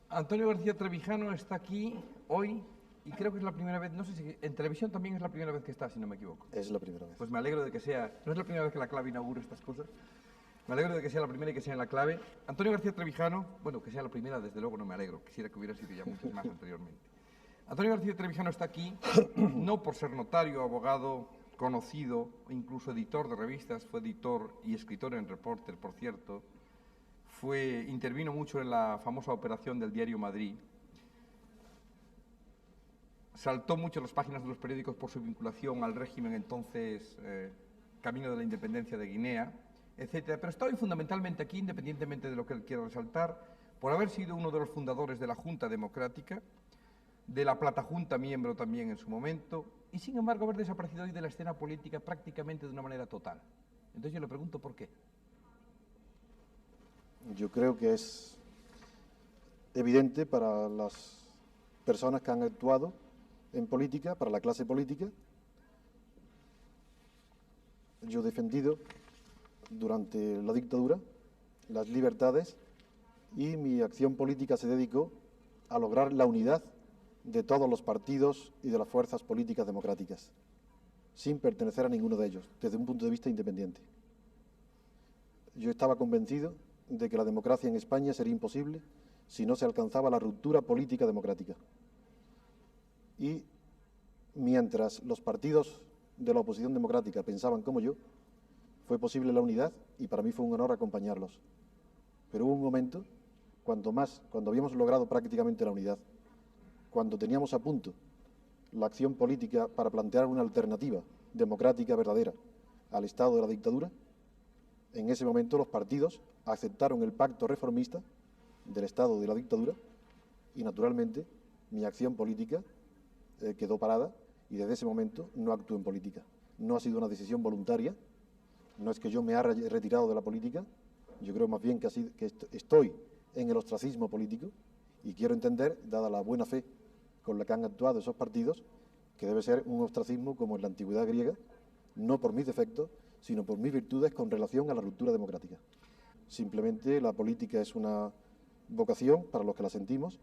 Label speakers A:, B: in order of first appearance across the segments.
A: Antonio García Trevijano está aquí hoy y creo que es la primera vez, no sé si en televisión también es la primera vez que está, si no me equivoco.
B: Es la primera vez.
A: Pues me alegro de que sea, no es la primera vez que la clave inaugura estas cosas, me alegro de que sea la primera y que sea en la clave. Antonio García Trevijano, bueno, que sea la primera, desde luego no me alegro, quisiera que hubiera sido ya muchas más anteriormente. Antonio García Trevijano está aquí no por ser notario, abogado, conocido, incluso editor de revistas, fue editor y escritor en Reporter, por cierto, intervino mucho en la famosa operación del diario Madrid, saltó mucho las páginas de los periódicos por su vinculación al régimen entonces Camino de la Independencia de Guinea, etcétera. Pero está hoy fundamentalmente aquí, independientemente de lo que él quiera resaltar, por haber sido uno de los fundadores de la Junta Democrática, de la Plata Junta, miembro también en su momento, y sin embargo haber desaparecido hoy de la escena política prácticamente de una manera total. Entonces yo le pregunto por qué.
B: Yo creo que es evidente para las personas que han actuado en política, para la clase política. Yo he defendido durante la dictadura las libertades y mi acción política se dedicó a lograr la unidad de todos los partidos y de las fuerzas políticas democráticas, sin pertenecer a ninguno de ellos, desde un punto de vista independiente. Yo estaba convencido de que la democracia en España sería imposible si no se alcanzaba la ruptura política democrática. Y mientras los partidos de la oposición democrática pensaban como yo, fue posible la unidad y para mí fue un honor acompañarlos. Pero hubo un momento, cuando habíamos logrado prácticamente la unidad, cuando teníamos a punto la acción política para plantear una alternativa democrática verdadera al estado de la dictadura, en ese momento los partidos aceptaron el pacto reformista del estado de la dictadura y naturalmente mi acción política quedó parada y desde ese momento no actúo en política. No ha sido una decisión voluntaria, no es que yo me haya retirado de la política, yo creo más bien que estoy en el ostracismo político y quiero entender, dada la buena fe con la que han actuado esos partidos, que debe ser un ostracismo como en la antigüedad griega, no por mis defectos, sino por mis virtudes con relación a la ruptura democrática. Simplemente la política es una vocación para los que la sentimos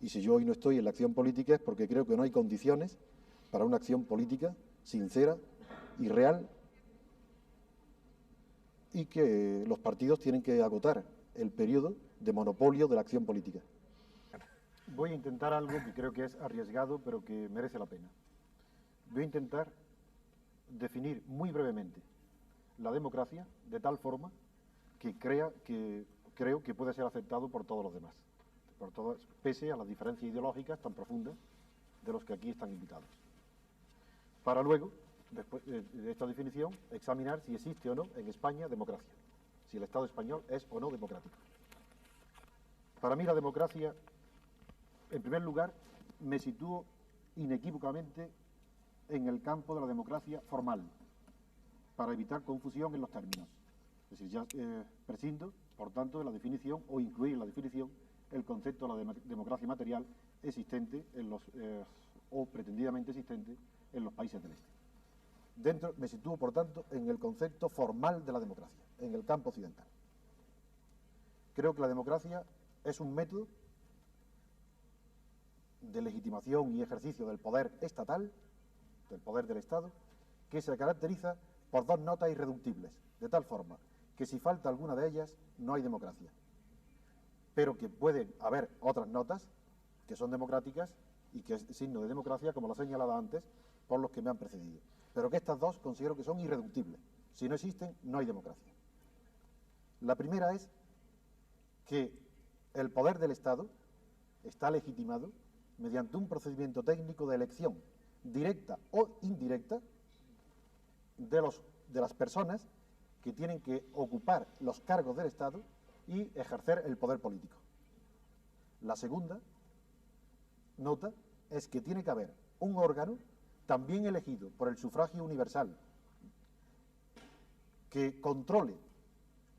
B: y si yo hoy no estoy en la acción política es porque creo que no hay condiciones para una acción política sincera y real y que los partidos tienen que agotar el periodo de monopolio de la acción política. Voy a intentar algo que creo que es arriesgado, pero que merece la pena. Voy a intentar definir muy brevemente la democracia de tal forma que creo que puede ser aceptado por todos los demás, pese a las diferencias ideológicas tan profundas de los que aquí están invitados. Para luego, después de esta definición, examinar si existe o no en España democracia, si el Estado español es o no democrático. Para mí la democracia, en primer lugar, me sitúo inequívocamente en el campo de la democracia formal, para evitar confusión en los términos. Es decir, ya prescindo, por tanto, de la definición o incluir en la definición el concepto de la democracia material existente o pretendidamente existente en los países del Este. Me sitúo, por tanto, en el concepto formal de la democracia, en el campo occidental. Creo que la democracia es un método de legitimación y ejercicio del poder estatal, del poder del Estado, que se caracteriza por dos notas irreductibles, de tal forma que si falta alguna de ellas no hay democracia, pero que pueden haber otras notas que son democráticas y que es signo de democracia, como lo señalaba antes, por los que me han precedido, pero que estas dos considero que son irreductibles. Si no existen, no hay democracia. La primera es que el poder del Estado está legitimado mediante un procedimiento técnico de elección directa o indirecta de las personas que tienen que ocupar los cargos del Estado y ejercer el poder político. La segunda nota es que tiene que haber un órgano también elegido por el sufragio universal que controle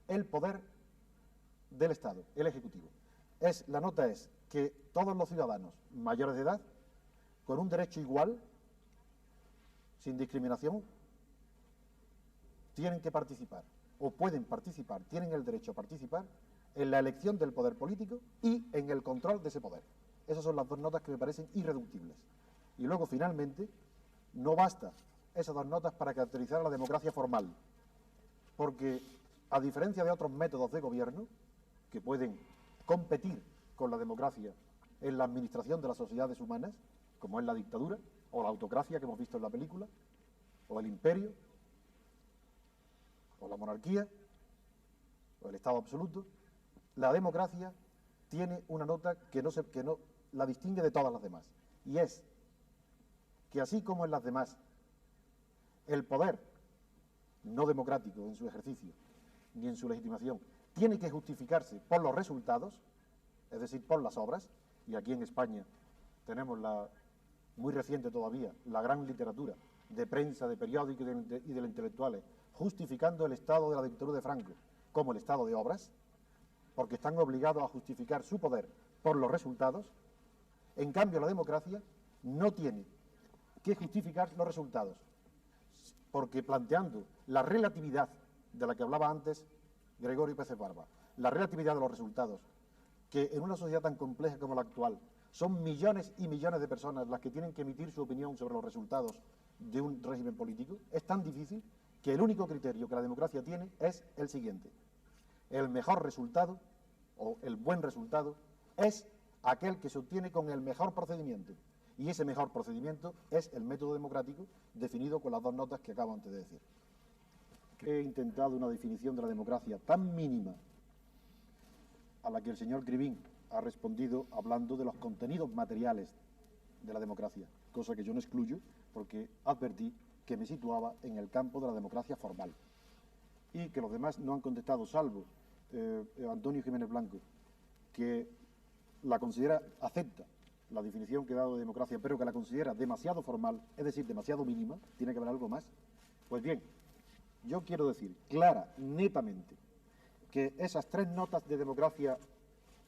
B: el poder del Estado, el Ejecutivo. La nota es que todos los ciudadanos mayores de edad, con un derecho igual, sin discriminación, tienen que participar, o pueden participar, tienen el derecho a participar en la elección del poder político y en el control de ese poder. Esas son las dos notas que me parecen irreductibles. Y luego, finalmente, no basta esas dos notas para caracterizar a la democracia formal, porque, a diferencia de otros métodos de gobierno que pueden competir con la democracia en la administración de las sociedades humanas, como es la dictadura o la autocracia que hemos visto en la película, o el imperio, o la monarquía, o el Estado absoluto, la democracia tiene una nota que no la distingue de todas las demás, y es que así como en las demás el poder no democrático en su ejercicio ni en su legitimación tiene que justificarse por los resultados, es decir, por las obras, y aquí en España tenemos muy reciente todavía, la gran literatura de prensa, de periódicos y de los intelectuales, justificando el estado de la dictadura de Franco como el estado de obras, porque están obligados a justificar su poder por los resultados. En cambio, la democracia no tiene que justificar los resultados, porque planteando la relatividad de la que hablaba antes Gregorio Pérez Barba, la relatividad de los resultados, que en una sociedad tan compleja como la actual son millones y millones de personas las que tienen que emitir su opinión sobre los resultados de un régimen político, es tan difícil que el único criterio que la democracia tiene es el siguiente: el mejor resultado o el buen resultado es aquel que se obtiene con el mejor procedimiento, y ese mejor procedimiento es el método democrático definido con las dos notas que acabo antes de decir. He intentado una definición de la democracia tan mínima a la que el señor Crivín ha respondido hablando de los contenidos materiales de la democracia, cosa que yo no excluyo porque advertí que me situaba en el campo de la democracia formal y que los demás no han contestado, salvo Antonio Jiménez Blanco, que la considera, acepta la definición que he dado de democracia, pero que la considera demasiado formal, es decir, demasiado mínima, tiene que haber algo más. Pues bien, yo quiero decir clara, netamente, que esas tres notas de democracia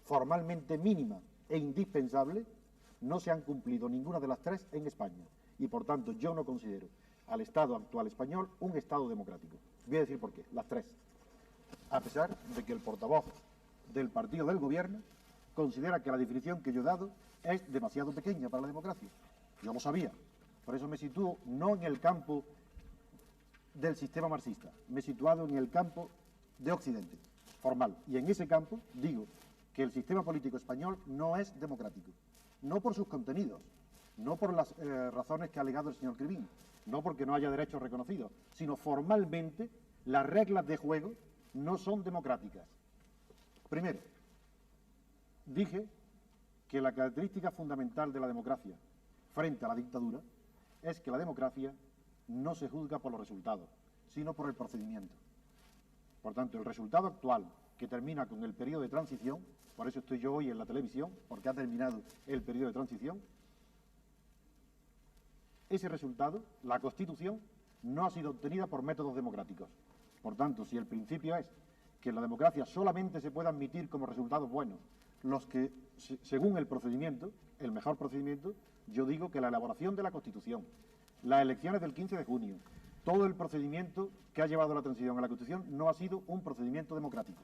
B: formalmente mínima e indispensable no se han cumplido ninguna de las tres en España, y por tanto yo no considero al Estado actual español un Estado democrático. Voy a decir por qué, las tres, a pesar de que el portavoz del partido del gobierno considera que la definición que yo he dado es demasiado pequeña para la democracia. Yo lo sabía, por eso me sitúo no en el campo del sistema marxista, me he situado en el campo de Occidente, formal, y en ese campo digo que el sistema político español no es democrático, no por sus contenidos, no por las razones que ha alegado el señor Crivín, no porque no haya derechos reconocidos, sino formalmente las reglas de juego no son democráticas. Primero, dije que la característica fundamental de la democracia frente a la dictadura es que la democracia no se juzga por los resultados, sino por el procedimiento. Por tanto, el resultado actual, que termina con el periodo de transición, por eso estoy yo hoy en la televisión, porque ha terminado el periodo de transición, ese resultado, la Constitución, no ha sido obtenida por métodos democráticos. Por tanto, si el principio es que la democracia solamente se puede admitir como resultados buenos los que, según el procedimiento, el mejor procedimiento, yo digo que la elaboración de la Constitución, las elecciones del 15 de junio, todo el procedimiento que ha llevado la transición a la Constitución no ha sido un procedimiento democrático,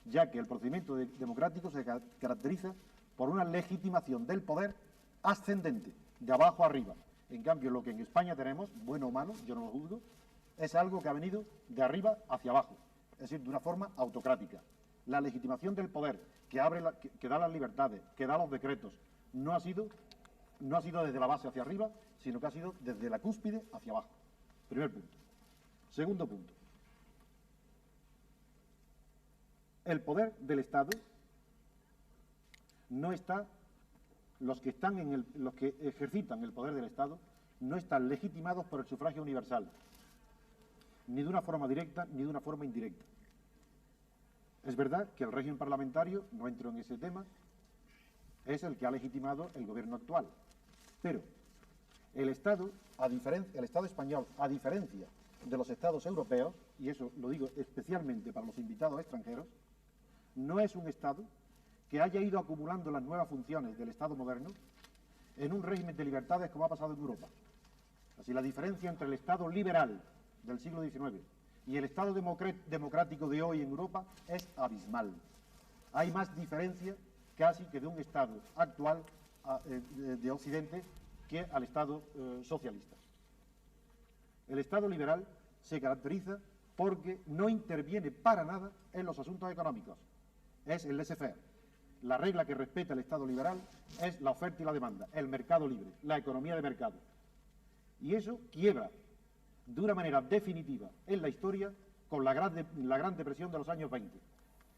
B: ya que el procedimiento democrático se caracteriza por una legitimación del poder ascendente, de abajo a arriba. En cambio, lo que en España tenemos, bueno o malo, yo no lo juzgo, es algo que ha venido de arriba hacia abajo, es decir, de una forma autocrática. La legitimación del poder, que da las libertades, que da los decretos, no ha sido desde la base hacia arriba, sino que ha sido desde la cúspide hacia abajo. Primer punto. Segundo punto. El poder del Estado no está, los que ejercitan el poder del Estado no están legitimados por el sufragio universal, ni de una forma directa ni de una forma indirecta. Es verdad que el régimen parlamentario, no entro en ese tema, es el que ha legitimado el gobierno actual, pero el Estado español, a diferencia de los Estados europeos, y eso lo digo especialmente para los invitados extranjeros, no es un Estado que haya ido acumulando las nuevas funciones del Estado moderno en un régimen de libertades como ha pasado en Europa. Así, la diferencia entre el Estado liberal del siglo XIX y el Estado democrático de hoy en Europa es abismal. hay más diferencia casi que de un Estado actual de Occidente que al Estado socialista. El Estado liberal se caracteriza porque no interviene para nada en los asuntos económicos. Es el laissez-faire. La regla que respeta el Estado liberal es la oferta y la demanda, el mercado libre, la economía de mercado. Y eso quiebra de una manera definitiva en la historia con la Gran Depresión de los años 20.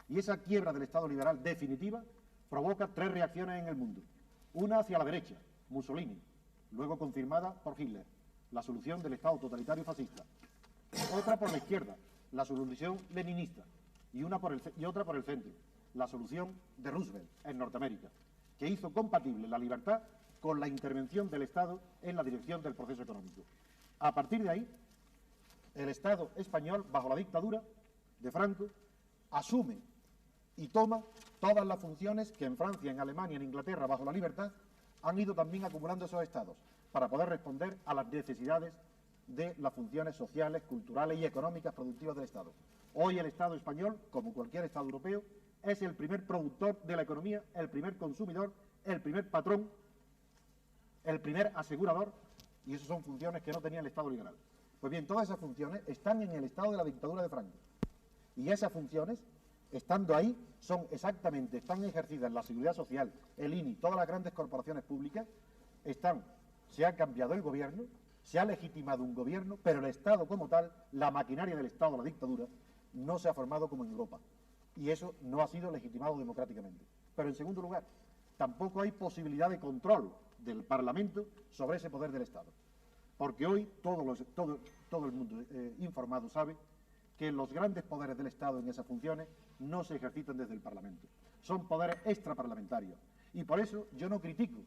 B: Y esa quiebra del Estado liberal definitiva provoca 3 reacciones en el mundo. Una hacia la derecha, Mussolini, luego confirmada por Hitler, la solución del Estado totalitario fascista. Otra por la izquierda, la solución leninista, y otra por el centro, la solución de Roosevelt en Norteamérica, que hizo compatible la libertad con la intervención del Estado en la dirección del proceso económico. A partir de ahí, el Estado español, bajo la dictadura de Franco, asume y toma todas las funciones que en Francia, en Alemania, en Inglaterra, bajo la libertad, han ido también acumulando esos estados para poder responder a las necesidades de las funciones sociales, culturales y económicas productivas del Estado. Hoy el Estado español, como cualquier Estado europeo, es el primer productor de la economía, el primer consumidor, el primer patrón, el primer asegurador, y esas son funciones que no tenía el Estado liberal. Pues bien, todas esas funciones están en el estado de la dictadura de Franco. Y esas funciones, estando ahí, están ejercidas en la Seguridad Social, el INI, todas las grandes corporaciones públicas, se ha cambiado el gobierno, se ha legitimado un gobierno, pero el Estado como tal, la maquinaria del Estado, la dictadura, no se ha formado como en Europa. Y eso no ha sido legitimado democráticamente. Pero en segundo lugar, tampoco hay posibilidad de control del Parlamento sobre ese poder del Estado. Porque hoy todo el mundo informado sabe que los grandes poderes del Estado en esas funciones no se ejercitan desde el Parlamento. Son poderes extraparlamentarios. Y por eso yo no critico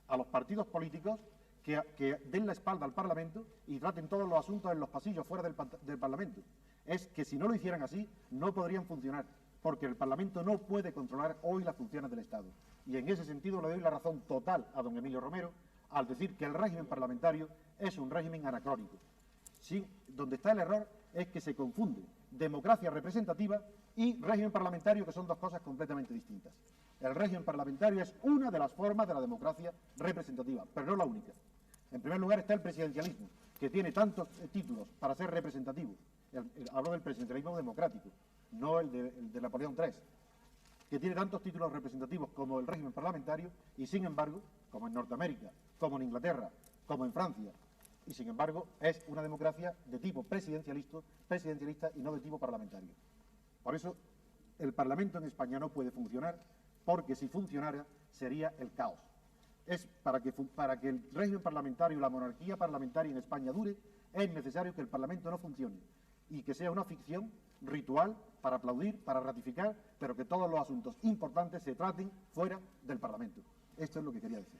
B: a los partidos políticos que den la espalda al Parlamento y traten todos los asuntos en los pasillos fuera del Parlamento. Es que si no lo hicieran así, no podrían funcionar, porque el Parlamento no puede controlar hoy las funciones del Estado. Y en ese sentido le doy la razón total a don Emilio Romero al decir que el régimen parlamentario es un régimen anacrónico. Sí, donde está el error es que se confunde democracia representativa y régimen parlamentario, que son dos cosas completamente distintas. El régimen parlamentario es una de las formas de la democracia representativa, pero no la única. En primer lugar está el presidencialismo, que tiene tantos títulos para ser representativo. Hablo del presidencialismo democrático, no el de Napoleón III, que tiene tantos títulos representativos como el régimen parlamentario y, sin embargo, como en Norteamérica, como en Inglaterra, como en Francia, y sin embargo es una democracia de tipo presidencialista y no de tipo parlamentario. Por eso el Parlamento en España no puede funcionar, porque si funcionara sería el caos. Es para que el régimen parlamentario, la monarquía parlamentaria en España dure, es necesario que el Parlamento no funcione y que sea una ficción ritual para aplaudir, para ratificar, pero que todos los asuntos importantes se traten fuera del Parlamento. Esto es lo que quería decir.